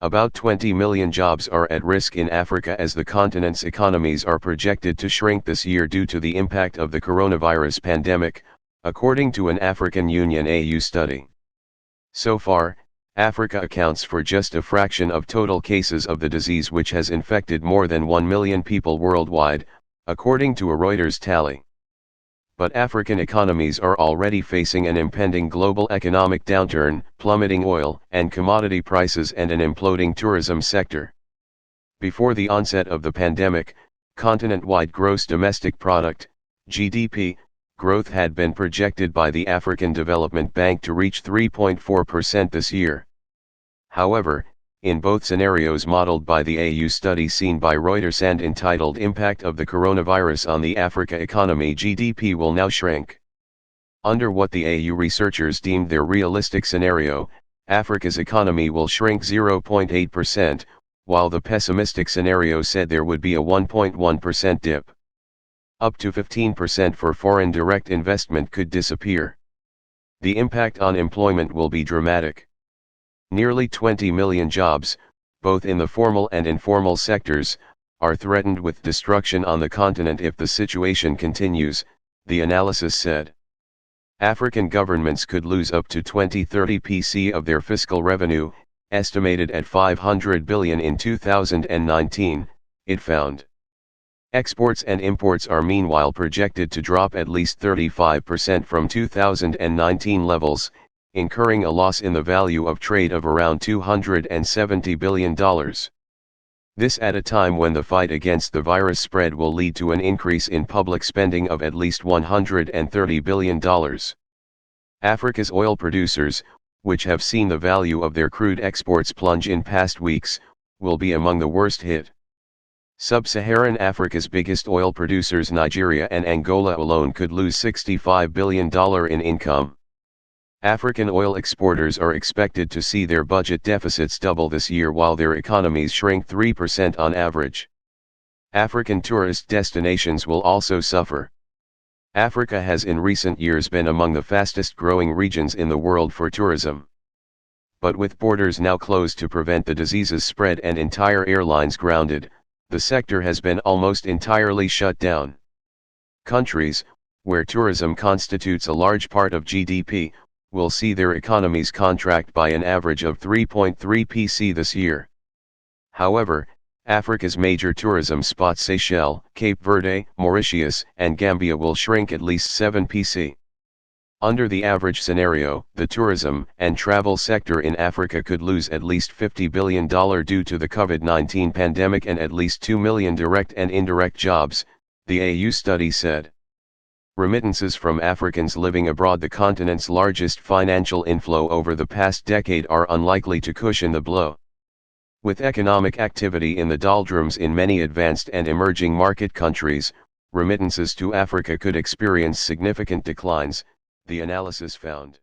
About 20 million jobs are at risk in Africa as the continent's economies are projected to shrink this year due to the impact of the coronavirus pandemic, according to an African Union AU study. So far, Africa accounts for just a fraction of total cases of the disease, which has infected more than 1 million people worldwide, according to a Reuters tally. But African economies are already facing an impending global economic downturn, plummeting oil and commodity prices and an imploding tourism sector. Before the onset of the pandemic, continent-wide gross domestic product, GDP, growth had been projected by the African Development Bank to reach 3.4% this year. However, in both scenarios modeled by the AU study seen by Reutersand entitled Impact of the Coronavirus on the Africa Economy, GDP will now shrink. Under what the AU researchers deemed their realistic scenario, Africa's economy will shrink 0.8%, while the pessimistic scenario said there would be a 1.1% dip. Up to 15% for foreign direct investment could disappear. The impact on employment will be dramatic. Nearly 20 million jobs, both in the formal and informal sectors, are threatened with destruction on the continent if the situation continues, the analysis said. African governments could lose up to 20-30% of their fiscal revenue, estimated at $500 billion in 2019, it found. Exports and imports are meanwhile projected to drop at least 35% from 2019 levels, incurring a loss in the value of trade of around $270 billion. This at a time when the fight against the virus spread will lead to an increase in public spending of at least $130 billion. Africa's oil producers, which have seen the value of their crude exports plunge in past weeks, will be among the worst hit. Sub-Saharan Africa's biggest oil producers, Nigeria and Angola alone, could lose $65 billion in income. African oil exporters are expected to see their budget deficits double this year while their economies shrink 3% on average. African tourist destinations will also suffer. Africa has in recent years been among the fastest growing regions in the world for tourism. But with borders now closed to prevent the disease's spread and entire airlines grounded, the sector has been almost entirely shut down. Countries, where tourism constitutes a large part of GDP, will see their economies contract by an average of 3.3% this year. However, Africa's major tourism spots Seychelles, Cape Verde, Mauritius, and Gambia will shrink at least 7%. Under the average scenario, the tourism and travel sector in Africa could lose at least $50 billion due to the COVID-19 pandemic and at least 2 million direct and indirect jobs, the AU study said. Remittances from Africans living abroad, the continent's largest financial inflow over the past decade, are unlikely to cushion the blow. With economic activity in the doldrums in many advanced and emerging market countries, remittances to Africa could experience significant declines, the analysis found.